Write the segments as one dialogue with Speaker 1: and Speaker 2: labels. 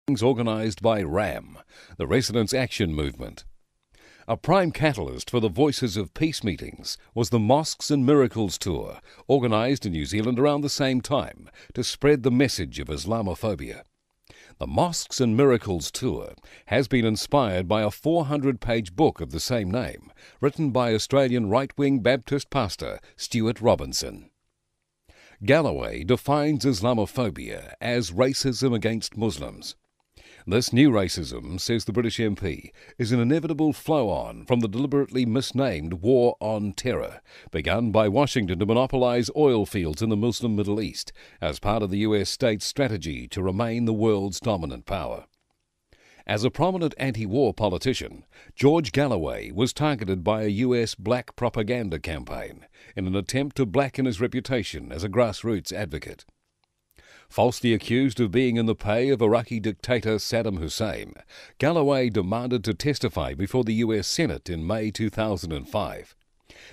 Speaker 1: organised by RAM, the Residents' Action Movement. A prime catalyst for the Voices of Peace meetings was the Mosques and Miracles tour, organised in New Zealand around the same time to spread the message of Islamophobia. The Mosques and Miracles tour has been inspired by a 400-page book of the same name, written by Australian right-wing Baptist pastor Stuart Robinson. Galloway defines Islamophobia as racism against Muslims. This new racism, says the British MP, is an inevitable flow-on from the deliberately misnamed War on Terror, begun by Washington to monopolise oil fields in the Muslim Middle East as part of the US state's strategy to remain the world's dominant power. As a prominent anti-war politician, George Galloway was targeted by a US black propaganda campaign in an attempt to blacken his reputation as a grassroots advocate. Falsely accused of being in the pay of Iraqi dictator Saddam Hussein, Galloway demanded to testify before the US Senate in May 2005.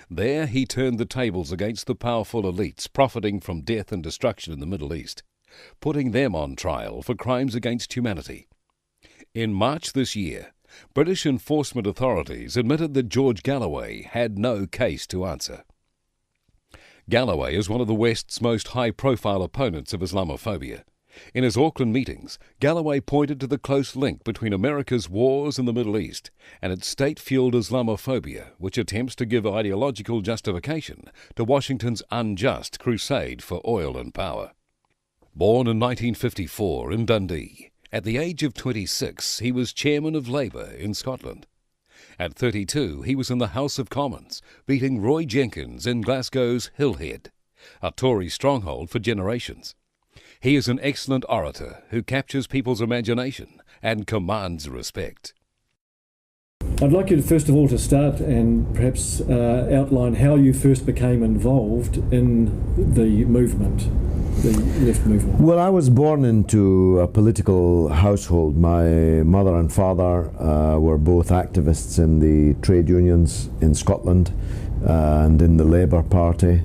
Speaker 1: There he turned the tables against the powerful elites profiting from death and destruction in the Middle East, putting them on trial for crimes against humanity. In March this year, British enforcement authorities admitted that George Galloway had no case to answer. Galloway is one of the West's most high-profile opponents of Islamophobia. In his Auckland meetings, Galloway pointed to the close link between America's wars in the Middle East and its state-fueled Islamophobia, which attempts to give ideological justification to Washington's unjust crusade for oil and power. Born in 1954 in Dundee, at the age of 26, he was chairman of Labour in Scotland. At 32, he was in the House of Commons, beating Roy Jenkins in Glasgow's Hillhead, a Tory stronghold for generations. He is an excellent orator who captures people's imagination and commands respect.
Speaker 2: I'd like you to first of all to start and perhaps outline how you first became involved in the movement, the left movement.
Speaker 3: Well, I was born into a political household. My mother and father were both activists in the trade unions in Scotland and in the Labour Party.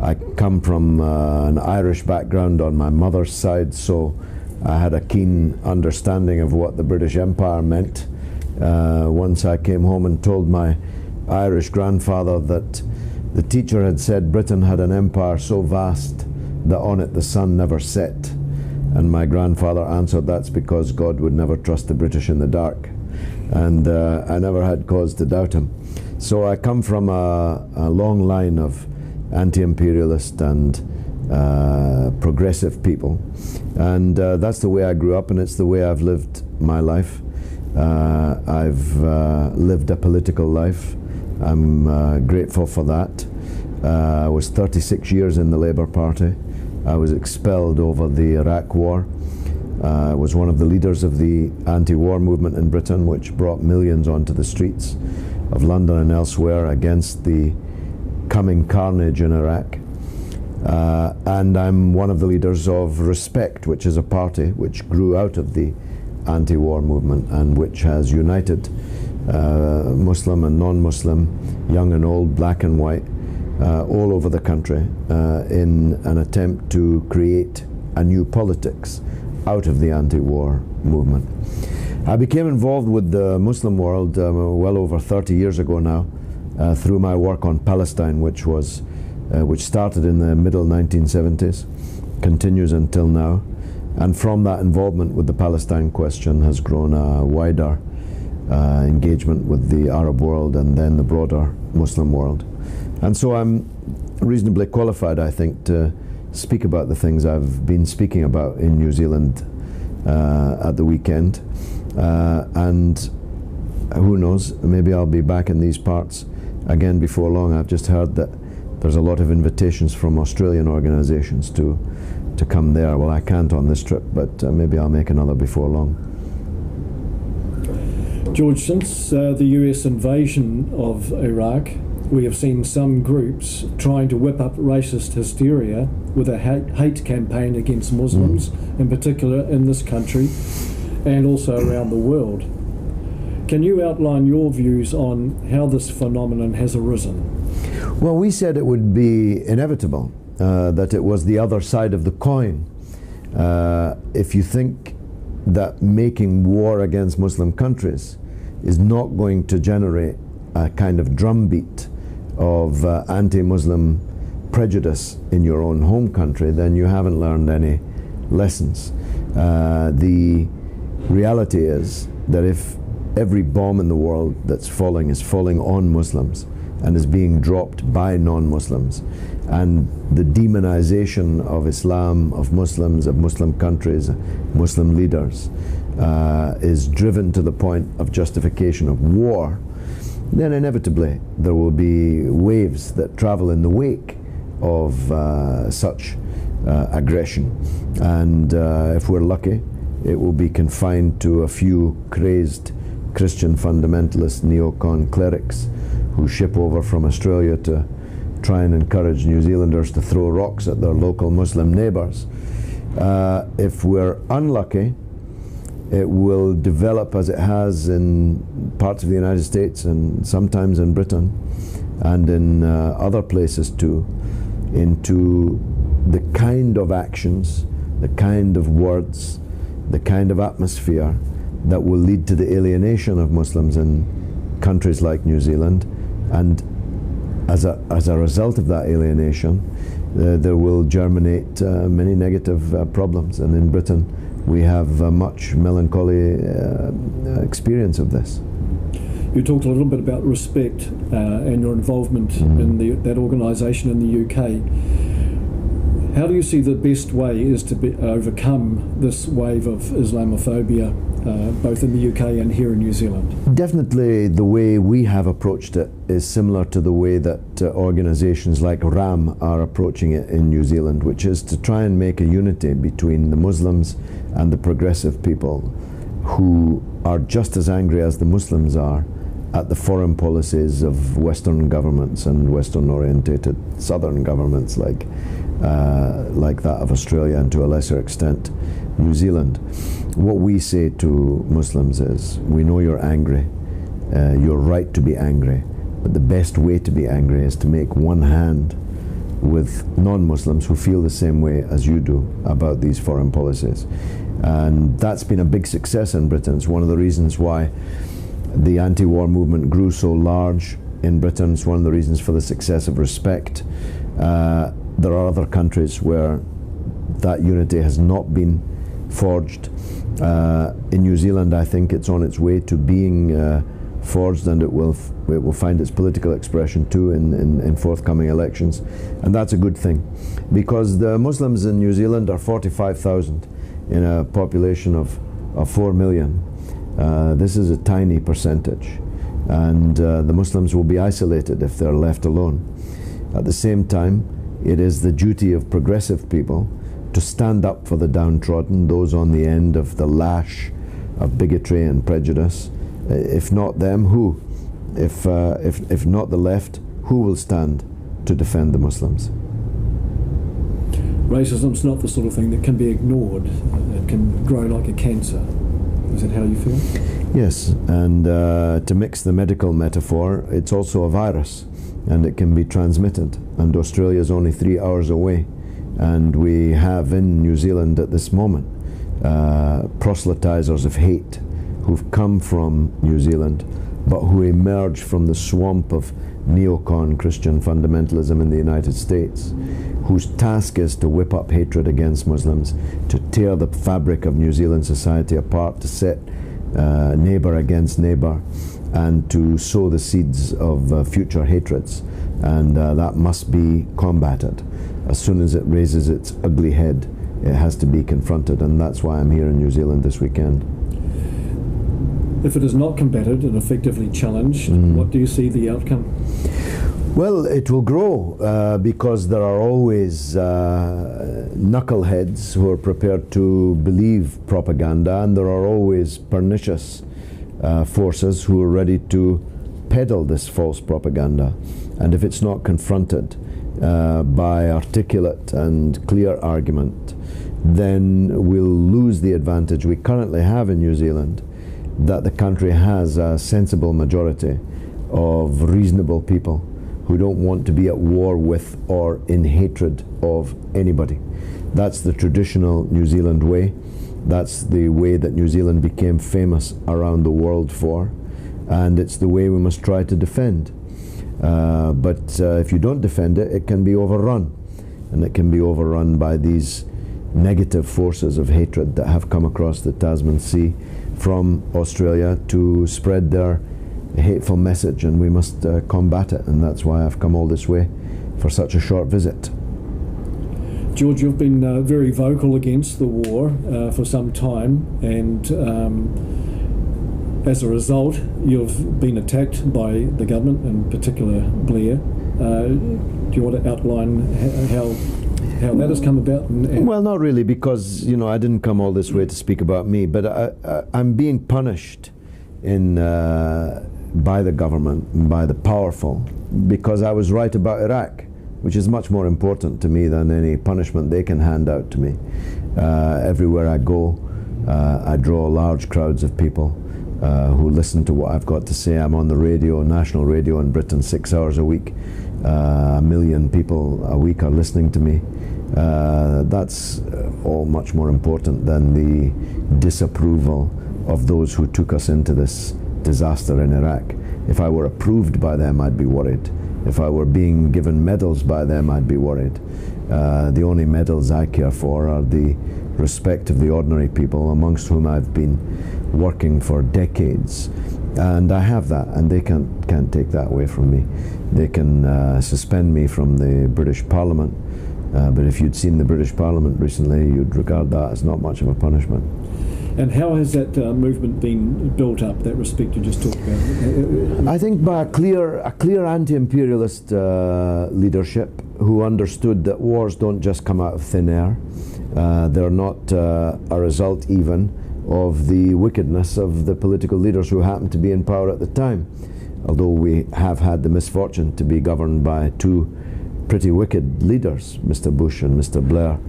Speaker 3: I come from an Irish background on my mother's side, so I had a keen understanding of what the British Empire meant. Once I came home and told my Irish grandfather that the teacher had said Britain had an empire so vast that on it the sun never set. And my grandfather answered, that's because God would never trust the British in the dark. And I never had cause to doubt him. So I come from a long line of anti-imperialist and progressive people. And that's the way I grew up, and it's the way I've lived my life. I've lived a political life. I'm grateful for that. I was 36 years in the Labour Party. I was expelled over the Iraq War. I was one of the leaders of the anti-war movement in Britain, which brought millions onto the streets of London and elsewhere against the coming carnage in Iraq. And I'm one of the leaders of Respect, which is a party which grew out of the anti-war movement and which has united Muslim and non-Muslim, young and old, black and white, all over the country in an attempt to create a new politics out of the anti-war movement. I became involved with the Muslim world well over 30 years ago now through my work on Palestine, which started in the middle 1970s, continues until now. And from that involvement with the Palestine question has grown a wider engagement with the Arab world and then the broader Muslim world. And so I'm reasonably qualified, I think, to speak about the things I've been speaking about in New Zealand at the weekend. And who knows, maybe I'll be back in these parts again before long. I've just heard that there's a lot of invitations from Australian organisations to come there. Well, I can't on this trip, but maybe I'll make another before long.
Speaker 2: George, since the US invasion of Iraq, we have seen some groups trying to whip up racist hysteria with a hate campaign against Muslims, in particular in this country and also around the world. Can you outline your views on how this phenomenon has arisen?
Speaker 3: Well, we said it would be inevitable. That it was the other side of the coin. If you think that making war against Muslim countries is not going to generate a kind of drumbeat of anti-Muslim prejudice in your own home country, then you haven't learned any lessons. The reality is that if every bomb in the world that's falling is falling on Muslims and is being dropped by non-Muslims, and the demonization of Islam, of Muslims, of Muslim countries, Muslim leaders is driven to the point of justification of war, then inevitably there will be waves that travel in the wake of such aggression. And if we're lucky, it will be confined to a few crazed Christian fundamentalist neocon clerics who ship over from Australia to try and encourage New Zealanders to throw rocks at their local Muslim neighbours. If we're unlucky, it will develop as it has in parts of the United States and sometimes in Britain and in other places too, into the kind of actions, the kind of words, the kind of atmosphere that will lead to the alienation of Muslims in countries like New Zealand. And as a result of that alienation, there will germinate many negative problems. And in Britain, we have much melancholy experience of this.
Speaker 2: You talked a little bit about respect and your involvement in that organisation in the UK. How do you see the best way is to overcome this wave of Islamophobia, both in the UK and here in New Zealand?
Speaker 3: Definitely the way we have approached it is similar to the way that organisations like RAM are approaching it in New Zealand, which is to try and make a unity between the Muslims and the progressive people who are just as angry as the Muslims are at the foreign policies of Western governments and Western-orientated Southern governments like that of Australia and to a lesser extent New Zealand. What we say to Muslims is, we know you're angry, you're right to be angry, but the best way to be angry is to make one hand with non-Muslims who feel the same way as you do about these foreign policies. And that's been a big success in Britain. It's one of the reasons why the anti-war movement grew so large in Britain. It's one of the reasons for the success of Respect. There are other countries where that unity has not been forged. In New Zealand, I think it's on its way to being forged, and it will find its political expression too in forthcoming elections. And that's a good thing, because the Muslims in New Zealand are 45,000 in a population of 4 million. This is a tiny percentage, and the Muslims will be isolated if they're left alone. At the same time, it is the duty of progressive people to stand up for the downtrodden, those on the end of the lash of bigotry and prejudice. If not them, who? If not the left, who will stand to defend the Muslims?
Speaker 2: Racism's not the sort of thing that can be ignored. It can grow like a cancer. Is that how you feel?
Speaker 3: Yes, and to mix the medical metaphor, it's also a virus, and it can be transmitted. And Australia is only 3 hours away, and we have in New Zealand at this moment proselytizers of hate who've come from New Zealand, but who emerge from the swamp of neocon Christian fundamentalism in the United States, whose task is to whip up hatred against Muslims, to tear the fabric of New Zealand society apart, to set neighbour against neighbour, and to sow the seeds of future hatreds. And that must be combated. As soon as it raises its ugly head, it has to be confronted, and that's why I'm here in New Zealand this weekend.
Speaker 2: If it is not combated and effectively challenged, what do you see the outcome?
Speaker 3: Well, it will grow because there are always knuckleheads who are prepared to believe propaganda, and there are always pernicious forces who are ready to peddle this false propaganda. And if it's not confronted by articulate and clear argument, then we'll lose the advantage we currently have in New Zealand, that the country has a sensible majority of reasonable people who don't want to be at war with or in hatred of anybody. That's the traditional New Zealand way, That's the way that New Zealand became famous around the world for, and it's the way we must try to defend. But if you don't defend it, it can be overrun, and it can be overrun by these negative forces of hatred that have come across the Tasman Sea from Australia to spread their hateful message, and we must combat it, and that's why I've come all this way for such a short visit.
Speaker 2: George, you've been very vocal against the war for some time, and as a result you've been attacked by the government, in particular Blair. Do you want to outline how that has come about?
Speaker 3: Well, not really, because I didn't come all this way to speak about me, but I'm being punished by the government and by the powerful because I was right about Iraq, which is much more important to me than any punishment they can hand out to me. Everywhere I go, I draw large crowds of people who listen to what I've got to say. I'm on the radio, national radio in Britain, 6 hours a week. 1 million people a week are listening to me. That's all much more important than the disapproval of those who took us into this disaster in Iraq. If I were approved by them, I'd be worried. If I were being given medals by them, I'd be worried. The only medals I care for are the respect of the ordinary people amongst whom I've been working for decades. And I have that, and they can't take that away from me. They can suspend me from the British Parliament, but if you'd seen the British Parliament recently, you'd regard that as not much of a punishment.
Speaker 2: And how has that movement been built up, that respect you just talked about?
Speaker 3: I think by a clear anti-imperialist leadership who understood that wars don't just come out of thin air. They're not a result even of the wickedness of the political leaders who happened to be in power at the time. Although we have had the misfortune to be governed by two pretty wicked leaders, Mr. Bush and Mr. Blair,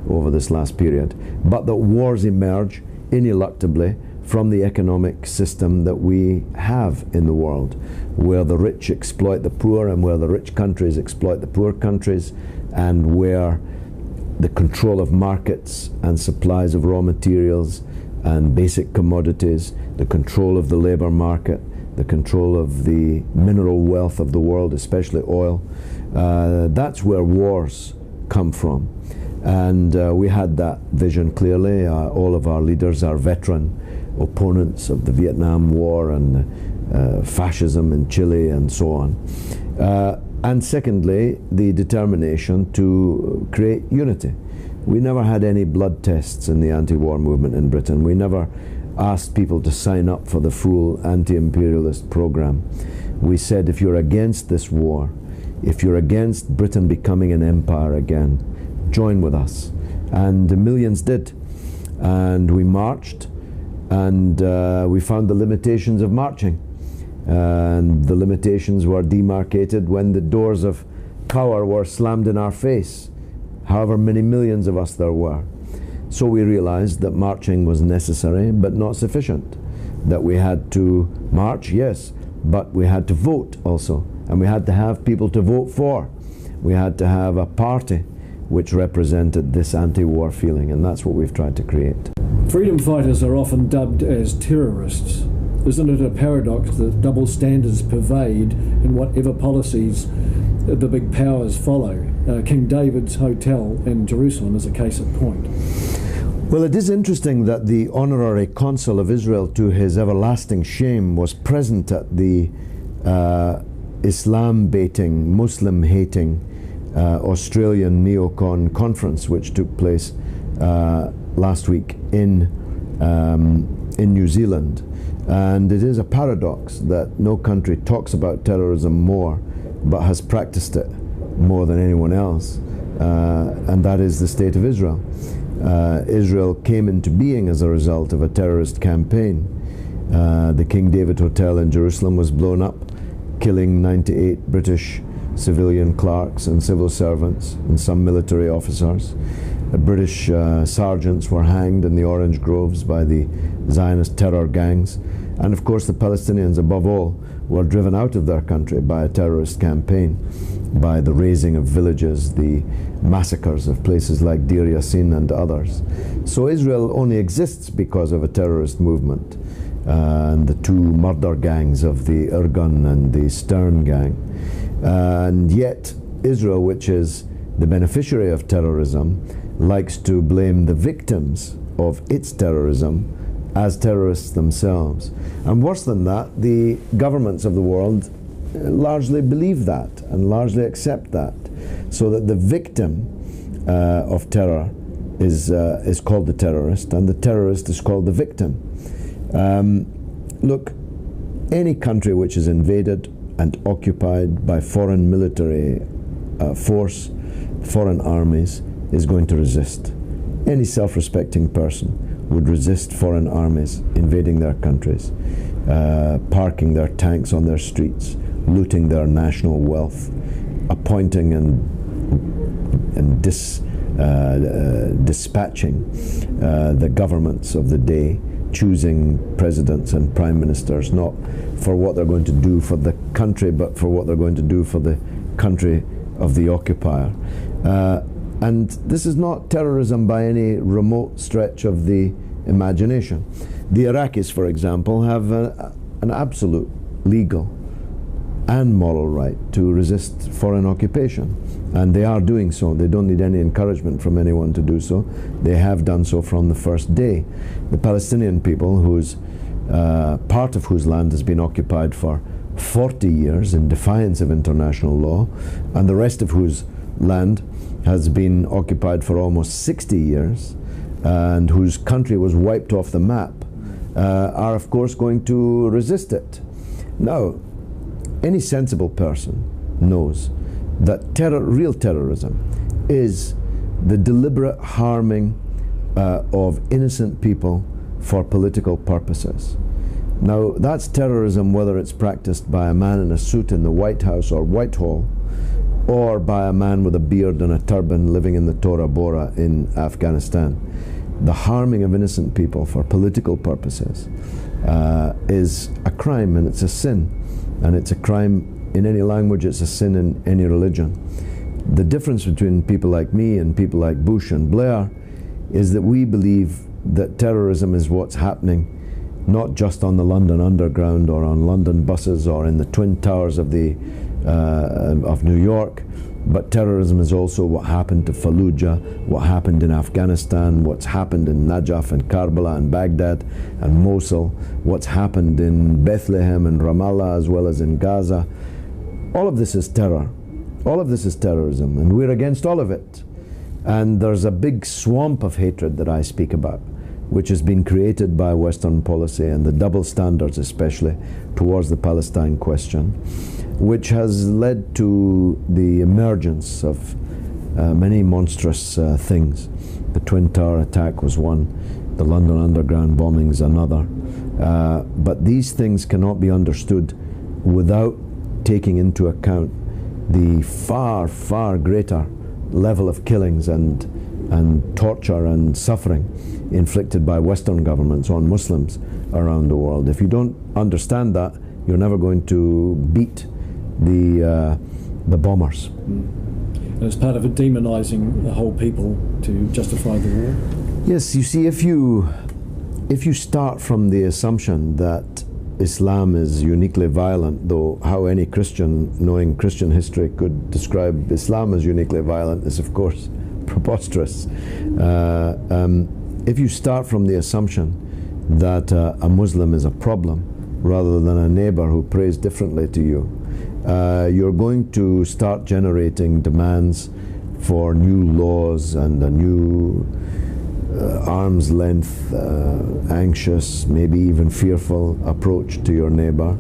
Speaker 3: over this last period. But that wars emerge ineluctably from the economic system that we have in the world, where the rich exploit the poor and where the rich countries exploit the poor countries, and where the control of markets and supplies of raw materials and basic commodities, the control of the labor market, the control of the mineral wealth of the world, especially oil, that's where wars come from. And we had that vision clearly. All of our leaders are veteran opponents of the Vietnam War and fascism in Chile and so on. And secondly, the determination to create unity. We never had any blood tests in the anti-war movement in Britain. We never asked people to sign up for the full anti-imperialist program. We said, if you're against this war, if you're against Britain becoming an empire again, join with us. And the millions did. And we marched, and we found the limitations of marching. And the limitations were demarcated when the doors of power were slammed in our face, however many millions of us there were. So we realized that marching was necessary but not sufficient, that we had to march, yes, but we had to vote also, and we had to have people to vote for. We had to have a party which represented this anti-war feeling, and that's what we've tried to create.
Speaker 2: Freedom fighters are often dubbed as terrorists. Isn't it a paradox that double standards pervade in whatever policies the big powers follow? King David's Hotel in Jerusalem is a case in point.
Speaker 3: Well, it is interesting that the honorary consul of Israel, to his everlasting shame, was present at the Islam-baiting, Muslim-hating Australian neocon conference, which took place last week in New Zealand. And it is a paradox that no country talks about terrorism more, but has practiced it more than anyone else, and that is the State of Israel. Israel came into being as a result of a terrorist campaign. The King David Hotel in Jerusalem was blown up, killing 98 British civilian clerks and civil servants and some military officers. British sergeants were hanged in the orange groves by the Zionist terror gangs. And of course the Palestinians above all were driven out of their country by a terrorist campaign, by the razing of villages, the massacres of places like Deir Yassin and others. So Israel only exists because of a terrorist movement and the two murder gangs of the Irgun and the Stern gang. And yet Israel, which is the beneficiary of terrorism, likes to blame the victims of its terrorism as terrorists themselves. And worse than that, the governments of the world largely believe that and largely accept that, so that the victim of terror is called the terrorist, and the terrorist is called the victim. Look, any country which is invaded and occupied by foreign military force, foreign armies, is going to resist. Any self-respecting person would resist foreign armies invading their countries, parking their tanks on their streets, looting their national wealth, appointing and dispatching the governments of the day, choosing presidents and prime ministers not for what they're going to do for the country, but for what they're going to do for the country of the occupier. And this is not terrorism by any remote stretch of the imagination. The Iraqis, for example, have an absolute legal and moral right to resist foreign occupation, and they are doing so. They don't need any encouragement from anyone to do so. They have done so from the first day. The Palestinian people, whose part of whose land has been occupied for 40 years in defiance of international law, and the rest of whose land has been occupied for almost 60 years, and whose country was wiped off the map, are of course going to resist it. Now, any sensible person knows that real terrorism is the deliberate harming of innocent people for political purposes. Now, that's terrorism whether it's practiced by a man in a suit in the White House or Whitehall, or by a man with a beard and a turban living in the Tora Bora in Afghanistan. The harming of innocent people for political purposes is a crime, and it's a sin. And it's a crime in any language, it's a sin in any religion. The difference between people like me and people like Bush and Blair is that we believe that terrorism is what's happening not just on the London Underground or on London buses or in the Twin Towers of New York, but terrorism is also what happened to Fallujah, what happened in Afghanistan, what's happened in Najaf and Karbala and Baghdad and Mosul, what's happened in Bethlehem and Ramallah as well as in Gaza. All of this is terror. All of this is terrorism, and we're against all of it. And there's a big swamp of hatred that I speak about, which has been created by Western policy and the double standards especially towards the Palestine question, which has led to the emergence of many monstrous things. The Twin Tower attack was one, the London Underground bombings another. But these things cannot be understood without taking into account the far, far greater level of killings and torture and suffering inflicted by Western governments on Muslims around the world. If you don't understand that, you're never going to beat the bombers.
Speaker 2: And it's part of it demonising the whole people to justify the war.
Speaker 3: Yes, you see, if you start from the assumption that Islam is uniquely violent, though how any Christian, knowing Christian history, could describe Islam as uniquely violent is of course preposterous. If you start from the assumption that a Muslim is a problem rather than a neighbor who prays differently to you, you're going to start generating demands for new laws and a new arm's length, anxious, maybe even fearful approach to your neighbor,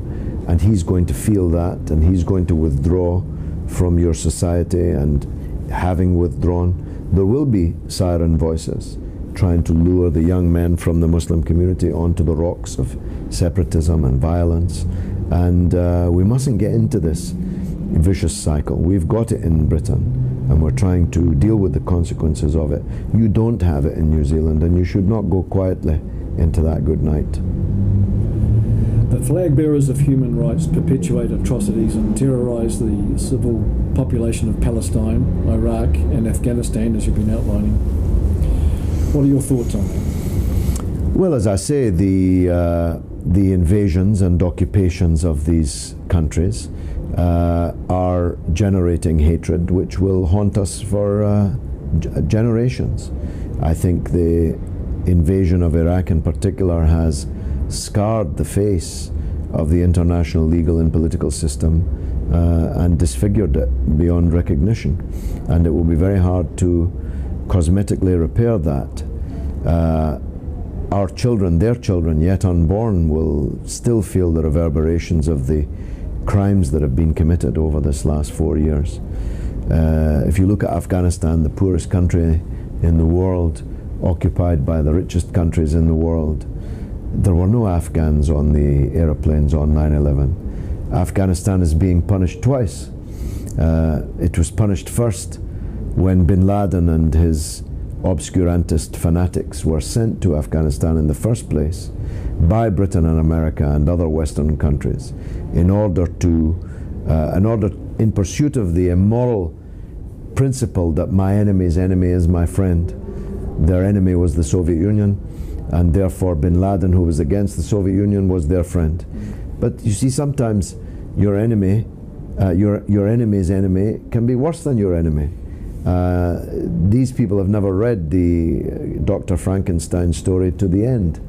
Speaker 3: and he's going to feel that, and he's going to withdraw from your society, and having withdrawn, there will be siren voices trying to lure the young men from the Muslim community onto the rocks of separatism and violence, and we mustn't get into this vicious cycle. We've got it in Britain, and we're trying to deal with the consequences of it. You don't have it in New Zealand, and you should not go quietly into that good night.
Speaker 2: The flag bearers of human rights perpetuate atrocities and terrorise the civil population of Palestine, Iraq and Afghanistan, as you've been outlining. What are your thoughts on that?
Speaker 3: Well, as I say, the invasions and occupations of these countries are generating hatred which will haunt us for generations. I think the invasion of Iraq in particular has scarred the face of the international legal and political system and disfigured it beyond recognition. And it will be very hard to cosmetically repair that. Our children, their children, yet unborn, will still feel the reverberations of the crimes that have been committed over this last 4 years. If you look at Afghanistan, the poorest country in the world, occupied by the richest countries in the world, there were no Afghans on the aeroplanes on 9/11. Afghanistan is being punished twice. It was punished first when bin Laden and his obscurantist fanatics were sent to Afghanistan in the first place by Britain and America and other Western countries in order in pursuit of the immoral principle that my enemy's enemy is my friend. Their enemy was the Soviet Union, and therefore bin Laden, who was against the Soviet Union, was their friend. But you see, sometimes your enemy, your enemy's enemy can be worse than your enemy. These people have never read the Dr. Frankenstein story to the end.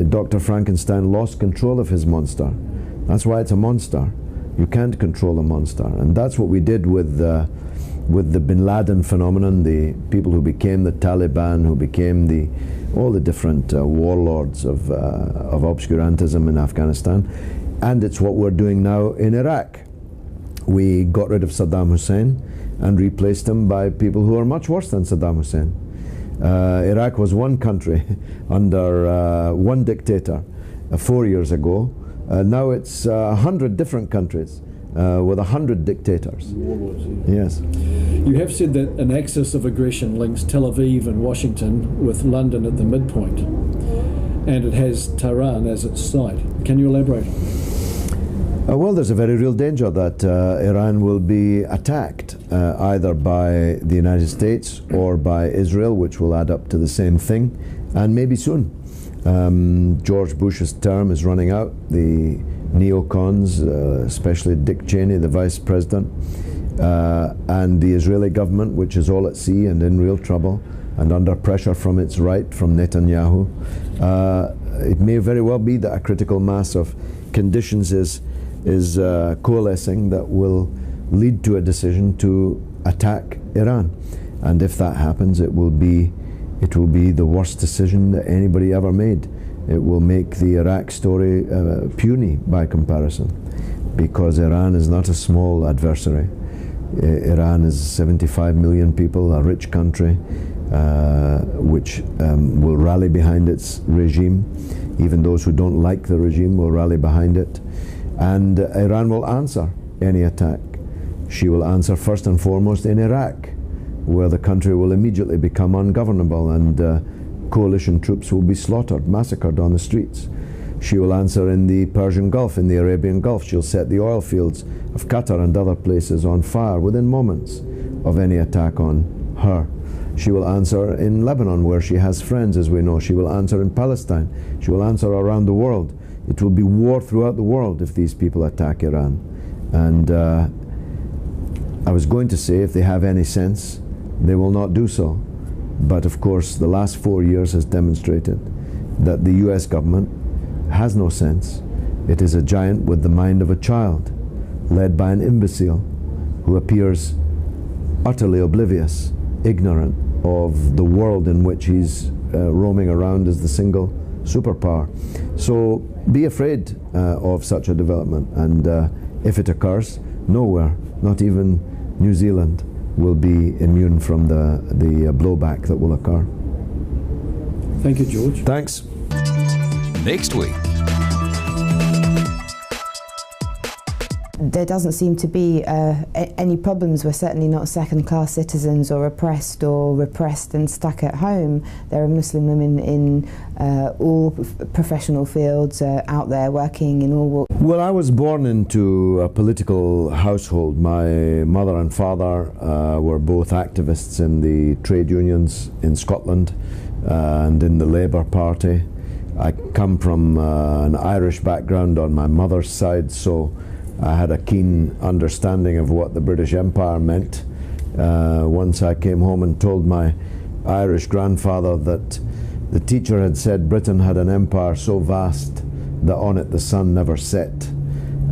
Speaker 3: Dr. Frankenstein lost control of his monster. That's why it's a monster. You can't control a monster. And that's what we did with the bin Laden phenomenon, the people who became the Taliban, who became all the different warlords of obscurantism in Afghanistan. And it's what we're doing now in Iraq. We got rid of Saddam Hussein and replaced him by people who are much worse than Saddam Hussein. Iraq was one country under one dictator 4 years ago. Now it's 100 different countries with 100 dictators.
Speaker 2: Warlords,
Speaker 3: yes.
Speaker 2: You have said that an axis of aggression links Tel Aviv and Washington with London at the midpoint, and it has Tehran as its site. Can you elaborate on that?
Speaker 3: Well, there's a very real danger that Iran will be attacked either by the United States or by Israel, which will add up to the same thing, and maybe soon. George Bush's term is running out. The neocons, especially Dick Cheney, the vice president, and the Israeli government, which is all at sea and in real trouble and under pressure from its right, from Netanyahu. It may very well be that a critical mass of conditions is coalescing that will lead to a decision to attack Iran. And if that happens, it will be the worst decision that anybody ever made. It will make the Iraq story puny by comparison, because Iran is not a small adversary. Iran is 75 million people, a rich country, which will rally behind its regime. Even those who don't like the regime will rally behind it. And Iran will answer any attack. She will answer first and foremost in Iraq, where the country will immediately become ungovernable and coalition troops will be slaughtered, massacred on the streets. She will answer in the Persian Gulf, in the Arabian Gulf. She'll set the oil fields of Qatar and other places on fire within moments of any attack on her. She will answer in Lebanon, where she has friends, as we know. She will answer in Palestine. She will answer around the world. It will be war throughout the world if these people attack Iran. And I was going to say, if they have any sense, they will not do so. But of course, the last 4 years has demonstrated that the US government has no sense. It is a giant with the mind of a child, led by an imbecile who appears utterly oblivious, ignorant of the world in which he's roaming around as the single superpower. So be afraid of such a development, and if it occurs, nowhere, not even New Zealand, will be immune from the blowback that will occur.
Speaker 2: Thank you, George.
Speaker 3: Thanks.
Speaker 1: Next week.
Speaker 4: There doesn't seem to be any problems. We're certainly not second-class citizens or oppressed or repressed and stuck at home. There are Muslim women in all professional fields out there working in all walks.
Speaker 3: Well, I was born into a political household. My mother and father were both activists in the trade unions in Scotland and in the Labour Party. I come from an Irish background on my mother's side, so I had a keen understanding of what the British Empire meant. Once I came home and told my Irish grandfather that the teacher had said Britain had an empire so vast that on it the sun never set.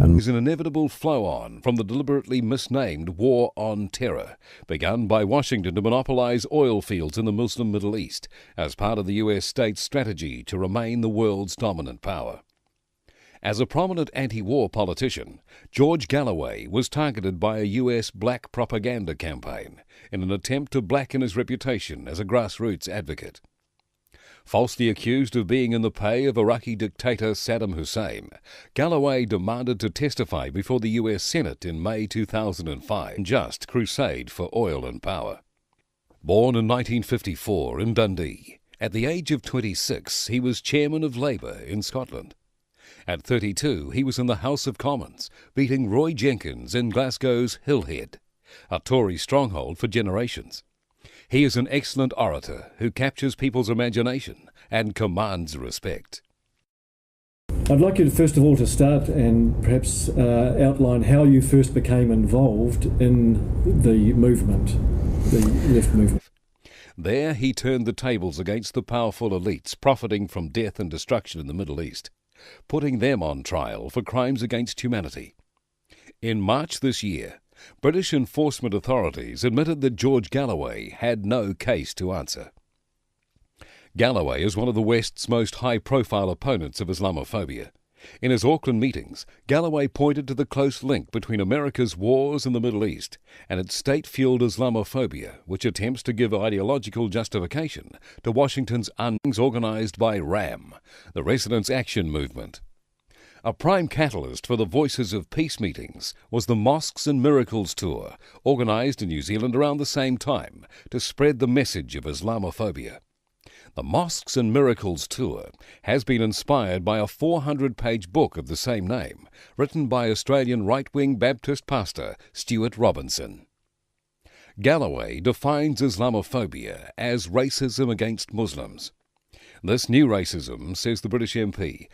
Speaker 3: And
Speaker 1: is an inevitable flow-on from the deliberately misnamed War on Terror, begun by Washington to monopolise oil fields in the Muslim Middle East as part of the US state's strategy to remain the world's dominant power. As a prominent anti-war politician, George Galloway was targeted by a US black propaganda campaign in an attempt to blacken his reputation as a grassroots advocate. Falsely accused of being in the pay of Iraqi dictator Saddam Hussein, Galloway demanded to testify before the US Senate in May 2005 in just crusade for oil and power. Born in 1954 in Dundee, at the age of 26 he was chairman of Labour in Scotland. At 32 he was in the House of Commons, beating Roy Jenkins in Glasgow's Hillhead, a Tory stronghold for generations. He is an excellent orator who captures people's imagination and commands respect.
Speaker 2: I'd like you to first of all to start and perhaps outline how you first became involved in the movement, the left movement.
Speaker 1: There he turned the tables against the powerful elites profiting from death and destruction in the Middle East, putting them on trial for crimes against humanity. In March this year, British enforcement authorities admitted that George Galloway had no case to answer. Galloway is one of the West's most high-profile opponents of Islamophobia. In his Auckland meetings, Galloway pointed to the close link between America's wars in the Middle East and its state-fueled Islamophobia, which attempts to give ideological justification to Washington's organised by RAM, the Residents' Action Movement. A prime catalyst for the Voices of Peace meetings was the Mosques and Miracles tour, organised in New Zealand around the same time to spread the message of Islamophobia. The Mosques and Miracles tour has been inspired by a 400-page book of the same name, written by Australian right-wing Baptist pastor Stuart Robinson. Galloway defines Islamophobia as racism against Muslims. This new racism, says the British MP,